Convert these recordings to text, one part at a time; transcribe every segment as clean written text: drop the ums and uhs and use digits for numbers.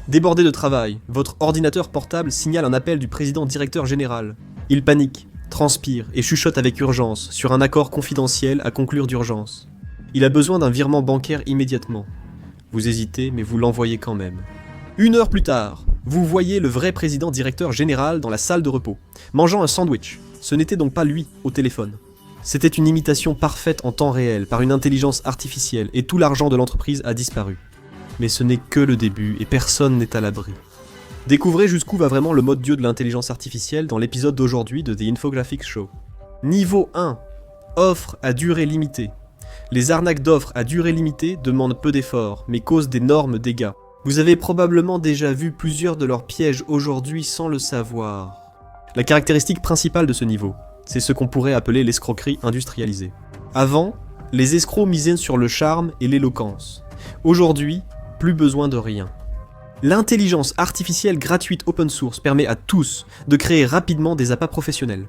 Débordé de travail, votre ordinateur portable signale un appel du président-directeur général. Il panique, transpire et chuchote avec urgence sur un accord confidentiel à conclure d'urgence. Il a besoin d'un virement bancaire immédiatement. Vous hésitez, mais vous l'envoyez quand même. 1 heure plus tard, vous voyez le vrai président-directeur général dans la salle de repos, mangeant un sandwich. Ce n'était donc pas lui au téléphone. C'était une imitation parfaite en temps réel par une intelligence artificielle et tout l'argent de l'entreprise a disparu. Mais ce n'est que le début et personne n'est à l'abri. Découvrez jusqu'où va vraiment le mode Dieu de l'intelligence artificielle dans l'épisode d'aujourd'hui de The Infographics Show. Niveau 1. Offre à durée limitée. Les arnaques d'offres à durée limitée demandent peu d'efforts, mais causent d'énormes dégâts. Vous avez probablement déjà vu plusieurs de leurs pièges aujourd'hui sans le savoir. La caractéristique principale de ce niveau, c'est ce qu'on pourrait appeler l'escroquerie industrialisée. Avant, les escrocs misaient sur le charme et l'éloquence. Aujourd'hui, plus besoin de rien. L'intelligence artificielle gratuite open source permet à tous de créer rapidement des appâts professionnels.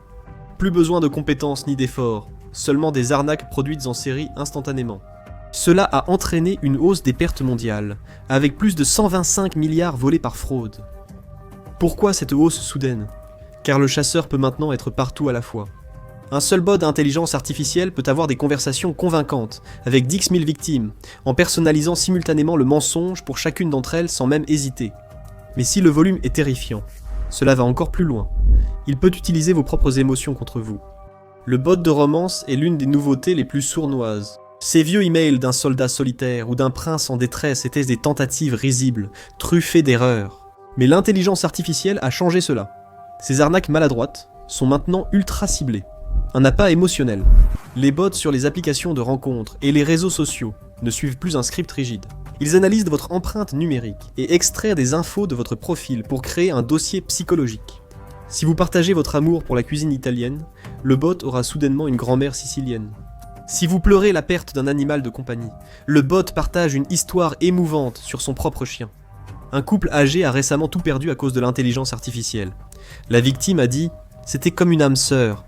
Plus besoin de compétences ni d'efforts, seulement des arnaques produites en série instantanément. Cela a entraîné une hausse des pertes mondiales, avec plus de 125 milliards volés par fraude. Pourquoi cette hausse soudaine ? Car le chasseur peut maintenant être partout à la fois. Un seul bot d'intelligence artificielle peut avoir des conversations convaincantes, avec 10 000 victimes, en personnalisant simultanément le mensonge pour chacune d'entre elles sans même hésiter. Mais si le volume est terrifiant, cela va encore plus loin. Il peut utiliser vos propres émotions contre vous. Le bot de romance est l'une des nouveautés les plus sournoises. Ces vieux emails d'un soldat solitaire ou d'un prince en détresse étaient des tentatives risibles, truffées d'erreurs. Mais l'intelligence artificielle a changé cela. Ces arnaques maladroites sont maintenant ultra ciblées. Un appât émotionnel. Les bots sur les applications de rencontres et les réseaux sociaux ne suivent plus un script rigide. Ils analysent votre empreinte numérique et extraient des infos de votre profil pour créer un dossier psychologique. Si vous partagez votre amour pour la cuisine italienne, le bot aura soudainement une grand-mère sicilienne. Si vous pleurez la perte d'un animal de compagnie, le bot partage une histoire émouvante sur son propre chien. Un couple âgé a récemment tout perdu à cause de l'intelligence artificielle. La victime a dit « C'était comme une âme sœur ».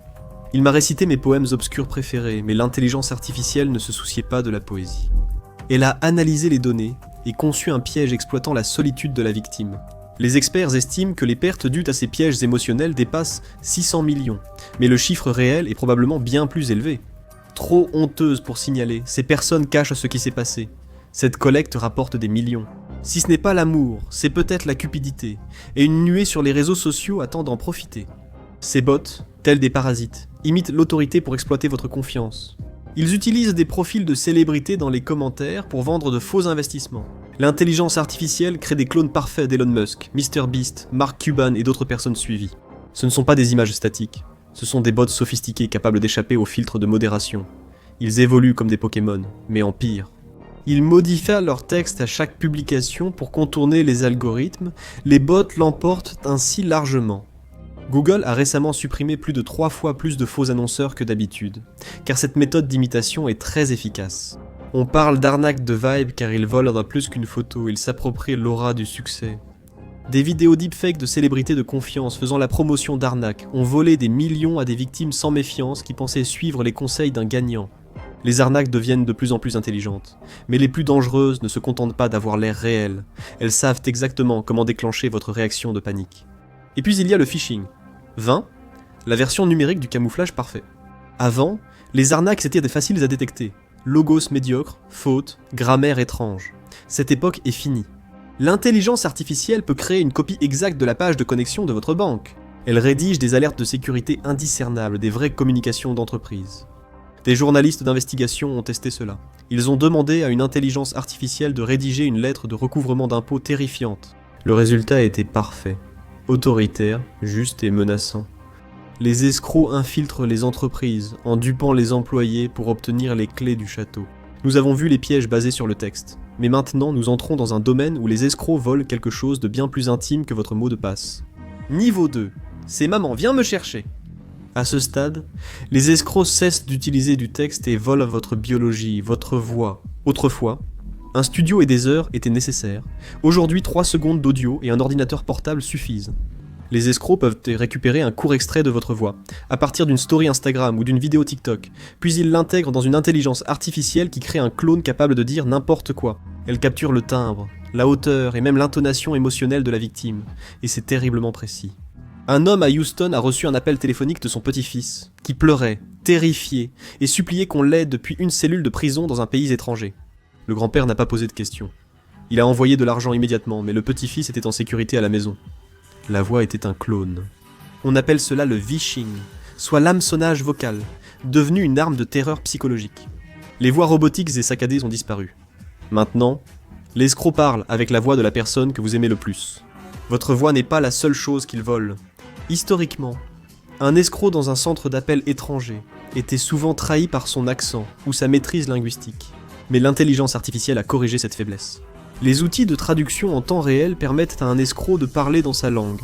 Il m'a récité mes poèmes obscurs préférés, mais l'intelligence artificielle ne se souciait pas de la poésie. Elle a analysé les données et conçu un piège exploitant la solitude de la victime. Les experts estiment que les pertes dues à ces pièges émotionnels dépassent 600 millions, mais le chiffre réel est probablement bien plus élevé. Trop honteuse pour signaler, ces personnes cachent ce qui s'est passé. Cette collecte rapporte des millions. Si ce n'est pas l'amour, c'est peut-être la cupidité, et une nuée sur les réseaux sociaux attend d'en profiter. Ces bots, tels des parasites, imitent l'autorité pour exploiter votre confiance. Ils utilisent des profils de célébrités dans les commentaires pour vendre de faux investissements. L'intelligence artificielle crée des clones parfaits d'Elon Musk, MrBeast, Mark Cuban et d'autres personnes suivies. Ce ne sont pas des images statiques, ce sont des bots sophistiqués capables d'échapper aux filtres de modération. Ils évoluent comme des Pokémon, mais en pire. Ils modifient leur texte à chaque publication pour contourner les algorithmes, les bots l'emportent ainsi largement. Google a récemment supprimé plus de 3 fois plus de faux annonceurs que d'habitude, car cette méthode d'imitation est très efficace. On parle d'arnaque de vibe car ils volent plus qu'une photo, ils s'approprient l'aura du succès. Des vidéos deepfake de célébrités de confiance faisant la promotion d'arnaques ont volé des millions à des victimes sans méfiance qui pensaient suivre les conseils d'un gagnant. Les arnaques deviennent de plus en plus intelligentes, mais les plus dangereuses ne se contentent pas d'avoir l'air réel, elles savent exactement comment déclencher votre réaction de panique. Et puis il y a le phishing. 20. La version numérique du camouflage parfait. Avant, les arnaques étaient faciles à détecter. Logos médiocres, fautes, grammaire étrange. Cette époque est finie. L'intelligence artificielle peut créer une copie exacte de la page de connexion de votre banque. Elle rédige des alertes de sécurité indiscernables, des vraies communications d'entreprise. Des journalistes d'investigation ont testé cela. Ils ont demandé à une intelligence artificielle de rédiger une lettre de recouvrement d'impôts terrifiante. Le résultat était parfait. Autoritaire, juste et menaçant. Les escrocs infiltrent les entreprises en dupant les employés pour obtenir les clés du château. Nous avons vu les pièges basés sur le texte, mais maintenant nous entrons dans un domaine où les escrocs volent quelque chose de bien plus intime que votre mot de passe. Niveau 2. C'est maman, viens me chercher. À ce stade, les escrocs cessent d'utiliser du texte et volent votre biologie, votre voix. Autrefois, un studio et des heures étaient nécessaires. Aujourd'hui, 3 secondes d'audio et un ordinateur portable suffisent. Les escrocs peuvent récupérer un court extrait de votre voix, à partir d'une story Instagram ou d'une vidéo TikTok, puis ils l'intègrent dans une intelligence artificielle qui crée un clone capable de dire n'importe quoi. Elle capture le timbre, la hauteur et même l'intonation émotionnelle de la victime, et c'est terriblement précis. Un homme à Houston a reçu un appel téléphonique de son petit-fils, qui pleurait, terrifié, et suppliait qu'on l'aide depuis une cellule de prison dans un pays étranger. Le grand-père n'a pas posé de questions. Il a envoyé de l'argent immédiatement, mais le petit-fils était en sécurité à la maison. La voix était un clone. On appelle cela le vishing, soit l'hameçonnage vocal, devenu une arme de terreur psychologique. Les voix robotiques et saccadées ont disparu. Maintenant, l'escroc parle avec la voix de la personne que vous aimez le plus. Votre voix n'est pas la seule chose qu'il vole. Historiquement, un escroc dans un centre d'appel étranger était souvent trahi par son accent ou sa maîtrise linguistique. Mais l'intelligence artificielle a corrigé cette faiblesse. Les outils de traduction en temps réel permettent à un escroc de parler dans sa langue.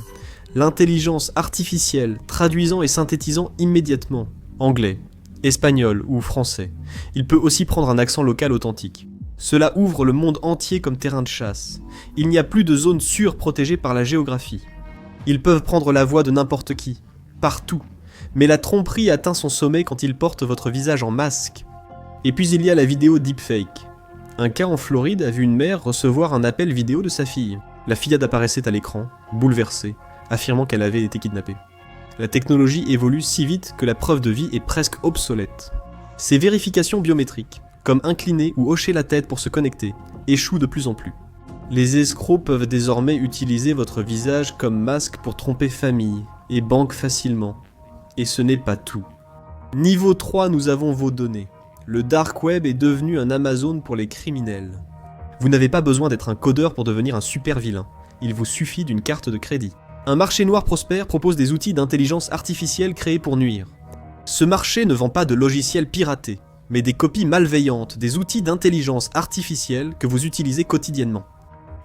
L'intelligence artificielle traduisant et synthétisant immédiatement anglais, espagnol ou français. Il peut aussi prendre un accent local authentique. Cela ouvre le monde entier comme terrain de chasse. Il n'y a plus de zones sûres protégées par la géographie. Ils peuvent prendre la voix de n'importe qui, partout. Mais la tromperie atteint son sommet quand ils portent votre visage en masque. Et puis il y a la vidéo deepfake. Un cas en Floride a vu une mère recevoir un appel vidéo de sa fille. La fillade apparaissait à l'écran, bouleversée, affirmant qu'elle avait été kidnappée. La technologie évolue si vite que la preuve de vie est presque obsolète. Ces vérifications biométriques, comme incliner ou hocher la tête pour se connecter, échouent de plus en plus. Les escrocs peuvent désormais utiliser votre visage comme masque pour tromper famille et banque facilement. Et ce n'est pas tout. Niveau 3, nous avons vos données. Le dark web est devenu un Amazon pour les criminels. Vous n'avez pas besoin d'être un codeur pour devenir un super vilain. Il vous suffit d'une carte de crédit. Un marché noir prospère propose des outils d'intelligence artificielle créés pour nuire. Ce marché ne vend pas de logiciels piratés, mais des copies malveillantes des outils d'intelligence artificielle que vous utilisez quotidiennement.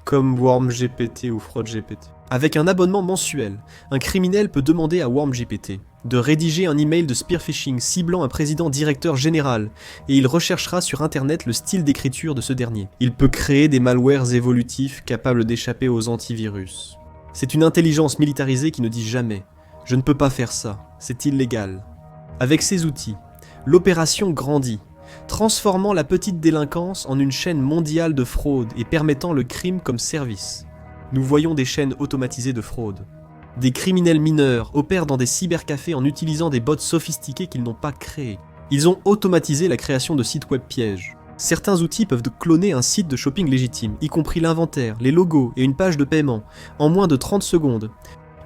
Comme WormGPT ou FraudGPT. Avec un abonnement mensuel, un criminel peut demander à WormGPT de rédiger un email de spearphishing ciblant un président directeur général, et il recherchera sur internet le style d'écriture de ce dernier. Il peut créer des malwares évolutifs capables d'échapper aux antivirus. C'est une intelligence militarisée qui ne dit jamais « Je ne peux pas faire ça, c'est illégal ». Avec ces outils, l'opération grandit, transformant la petite délinquance en une chaîne mondiale de fraude et permettant le crime comme service. Nous voyons des chaînes automatisées de fraude. Des criminels mineurs opèrent dans des cybercafés en utilisant des bots sophistiqués qu'ils n'ont pas créés. Ils ont automatisé la création de sites web pièges. Certains outils peuvent cloner un site de shopping légitime, y compris l'inventaire, les logos et une page de paiement, en moins de 30 secondes.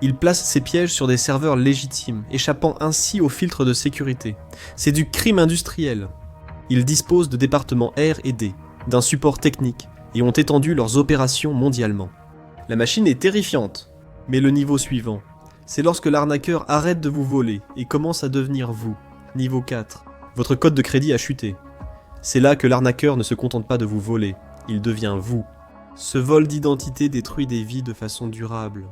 Ils placent ces pièges sur des serveurs légitimes, échappant ainsi aux filtres de sécurité. C'est du crime industriel. Ils disposent de départements R&D, d'un support technique, et ont étendu leurs opérations mondialement. La machine est terrifiante, mais le niveau suivant, c'est lorsque l'arnaqueur arrête de vous voler et commence à devenir vous, niveau 4. Votre code de crédit a chuté. C'est là que l'arnaqueur ne se contente pas de vous voler, il devient vous. Ce vol d'identité détruit des vies de façon durable.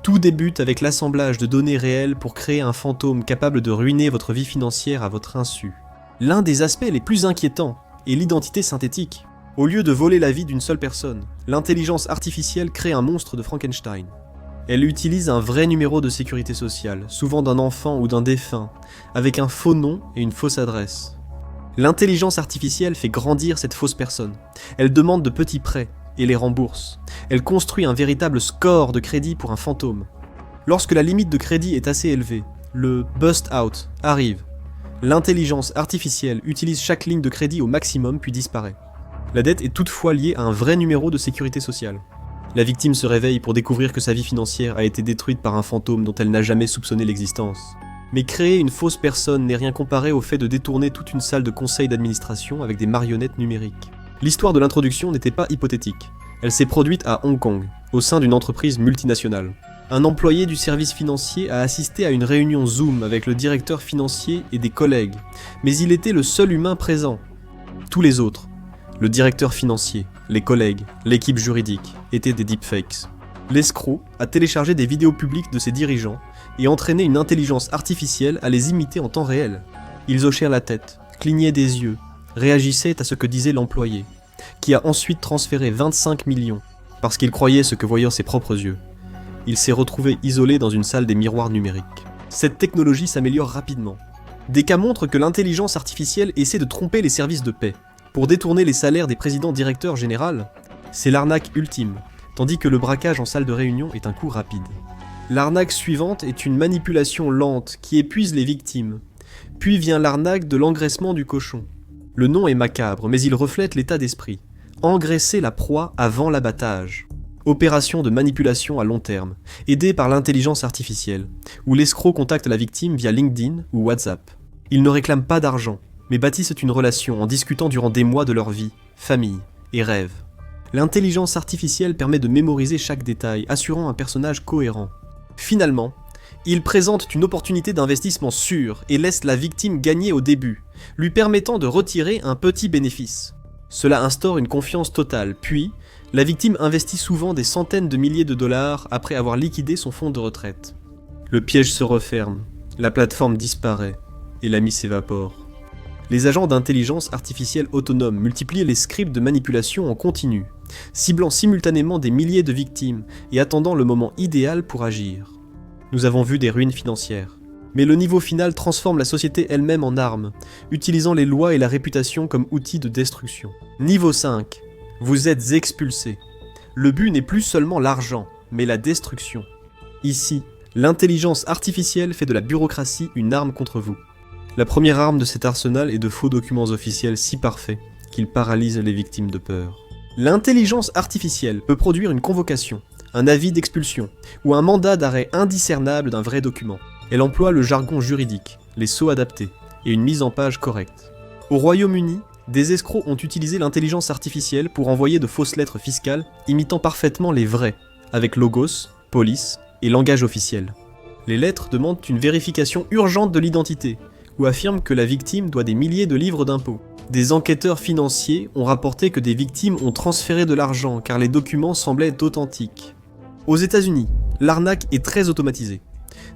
Tout débute avec l'assemblage de données réelles pour créer un fantôme capable de ruiner votre vie financière à votre insu. L'un des aspects les plus inquiétants est l'identité synthétique. Au lieu de voler la vie d'une seule personne, l'intelligence artificielle crée un monstre de Frankenstein. Elle utilise un vrai numéro de sécurité sociale, souvent d'un enfant ou d'un défunt, avec un faux nom et une fausse adresse. L'intelligence artificielle fait grandir cette fausse personne. Elle demande de petits prêts et les rembourse. Elle construit un véritable score de crédit pour un fantôme. Lorsque la limite de crédit est assez élevée, le bust out arrive. L'intelligence artificielle utilise chaque ligne de crédit au maximum puis disparaît. La dette est toutefois liée à un vrai numéro de sécurité sociale. La victime se réveille pour découvrir que sa vie financière a été détruite par un fantôme dont elle n'a jamais soupçonné l'existence. Mais créer une fausse personne n'est rien comparé au fait de détourner toute une salle de conseil d'administration avec des marionnettes numériques. L'histoire de l'introduction n'était pas hypothétique. Elle s'est produite à Hong Kong, au sein d'une entreprise multinationale. Un employé du service financier a assisté à une réunion Zoom avec le directeur financier et des collègues, mais il était le seul humain présent. Tous les autres, le directeur financier, les collègues, l'équipe juridique, étaient des deepfakes. L'escroc a téléchargé des vidéos publiques de ses dirigeants et entraîné une intelligence artificielle à les imiter en temps réel. Ils hochèrent la tête, clignaient des yeux, réagissaient à ce que disait l'employé, qui a ensuite transféré 25 millions, parce qu'il croyait ce que voyaient ses propres yeux. Il s'est retrouvé isolé dans une salle des miroirs numériques. Cette technologie s'améliore rapidement. Des cas montrent que l'intelligence artificielle essaie de tromper les services de paix. Pour détourner les salaires des présidents directeurs généraux, c'est l'arnaque ultime, tandis que le braquage en salle de réunion est un coup rapide. L'arnaque suivante est une manipulation lente qui épuise les victimes. Puis vient l'arnaque de l'engraissement du cochon. Le nom est macabre, mais il reflète l'état d'esprit. Engraisser la proie avant l'abattage. Opération de manipulation à long terme, aidée par l'intelligence artificielle, où l'escroc contacte la victime via LinkedIn ou WhatsApp. Ils ne réclament pas d'argent, mais bâtissent une relation en discutant durant des mois de leur vie, famille et rêves. L'intelligence artificielle permet de mémoriser chaque détail, assurant un personnage cohérent. Finalement, ils présentent une opportunité d'investissement sûre et laissent la victime gagner au début, lui permettant de retirer un petit bénéfice. Cela instaure une confiance totale, puis la victime investit souvent des centaines de milliers de dollars après avoir liquidé son fonds de retraite. Le piège se referme, la plateforme disparaît et l'ami s'évapore. Les agents d'intelligence artificielle autonome multiplient les scripts de manipulation en continu, ciblant simultanément des milliers de victimes et attendant le moment idéal pour agir. Nous avons vu des ruines financières, mais le niveau final transforme la société elle-même en arme, utilisant les lois et la réputation comme outils de destruction. Niveau 5. Vous êtes expulsé. Le but n'est plus seulement l'argent, mais la destruction. Ici, l'intelligence artificielle fait de la bureaucratie une arme contre vous. La première arme de cet arsenal est de faux documents officiels si parfaits qu'ils paralysent les victimes de peur. L'intelligence artificielle peut produire une convocation, un avis d'expulsion ou un mandat d'arrêt indiscernable d'un vrai document. Elle emploie le jargon juridique, les sceaux adaptés et une mise en page correcte. Au Royaume-Uni, des escrocs ont utilisé l'intelligence artificielle pour envoyer de fausses lettres fiscales imitant parfaitement les vraies, avec logos, police et langage officiel. Les lettres demandent une vérification urgente de l'identité, ou affirment que la victime doit des milliers de livres d'impôts. Des enquêteurs financiers ont rapporté que des victimes ont transféré de l'argent car les documents semblaient authentiques. Aux États-Unis, l'arnaque est très automatisée.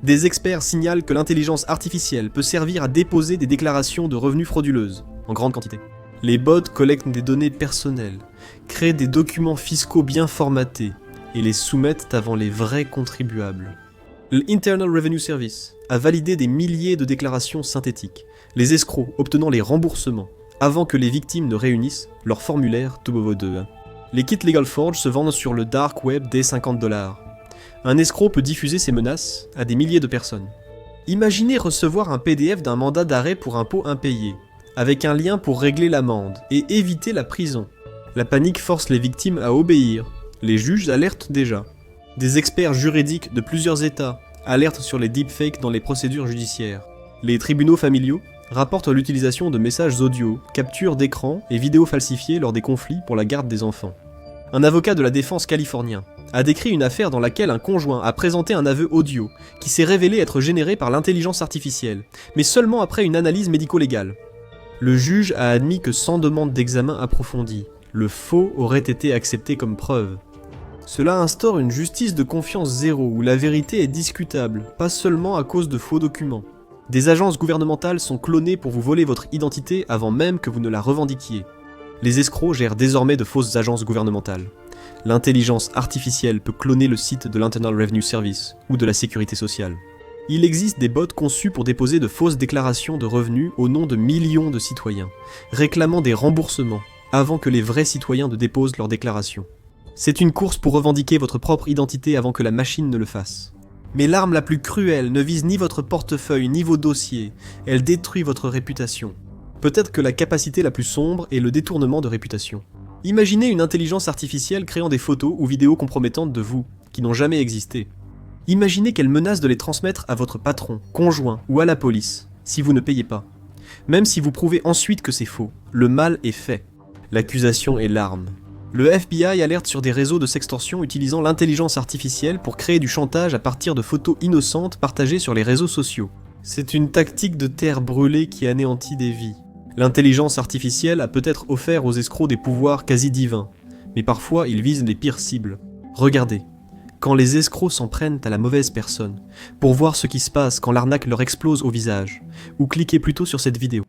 Des experts signalent que l'intelligence artificielle peut servir à déposer des déclarations de revenus frauduleuses, en grande quantité. Les bots collectent des données personnelles, créent des documents fiscaux bien formatés et les soumettent avant les vrais contribuables. L'Internal Revenue Service a validé des milliers de déclarations synthétiques, les escrocs obtenant les remboursements avant que les victimes ne réunissent leur formulaire TOBO2. Les kits Legal Forge se vendent sur le dark web dès $50. Un escroc peut diffuser ses menaces à des milliers de personnes. Imaginez recevoir un PDF d'un mandat d'arrêt pour impôt impayé, avec un lien pour régler l'amende et éviter la prison. La panique force les victimes à obéir. Les juges alertent déjà. Des experts juridiques de plusieurs États alertent sur les deepfakes dans les procédures judiciaires. Les tribunaux familiaux rapportent l'utilisation de messages audio, captures d'écran et vidéos falsifiées lors des conflits pour la garde des enfants. Un avocat de la défense californien a décrit une affaire dans laquelle un conjoint a présenté un aveu audio qui s'est révélé être généré par l'intelligence artificielle, mais seulement après une analyse médico-légale. Le juge a admis que sans demande d'examen approfondi, le faux aurait été accepté comme preuve. Cela instaure une justice de confiance zéro où la vérité est discutable, pas seulement à cause de faux documents. Des agences gouvernementales sont clonées pour vous voler votre identité avant même que vous ne la revendiquiez. Les escrocs gèrent désormais de fausses agences gouvernementales. L'intelligence artificielle peut cloner le site de l'Internal Revenue Service ou de la Sécurité sociale. Il existe des bots conçus pour déposer de fausses déclarations de revenus au nom de millions de citoyens, réclamant des remboursements avant que les vrais citoyens ne déposent leurs déclarations. C'est une course pour revendiquer votre propre identité avant que la machine ne le fasse. Mais l'arme la plus cruelle ne vise ni votre portefeuille ni vos dossiers, elle détruit votre réputation. Peut-être que la capacité la plus sombre est le détournement de réputation. Imaginez une intelligence artificielle créant des photos ou vidéos compromettantes de vous, qui n'ont jamais existé. Imaginez qu'elle menace de les transmettre à votre patron, conjoint ou à la police, si vous ne payez pas. Même si vous prouvez ensuite que c'est faux, le mal est fait. L'accusation est l'arme. Le FBI alerte sur des réseaux de sextorsion utilisant l'intelligence artificielle pour créer du chantage à partir de photos innocentes partagées sur les réseaux sociaux. C'est une tactique de terre brûlée qui anéantit des vies. L'intelligence artificielle a peut-être offert aux escrocs des pouvoirs quasi divins, mais parfois ils visent les pires cibles. Regardez, quand les escrocs s'en prennent à la mauvaise personne, pour voir ce qui se passe quand l'arnaque leur explose au visage, ou cliquez plutôt sur cette vidéo.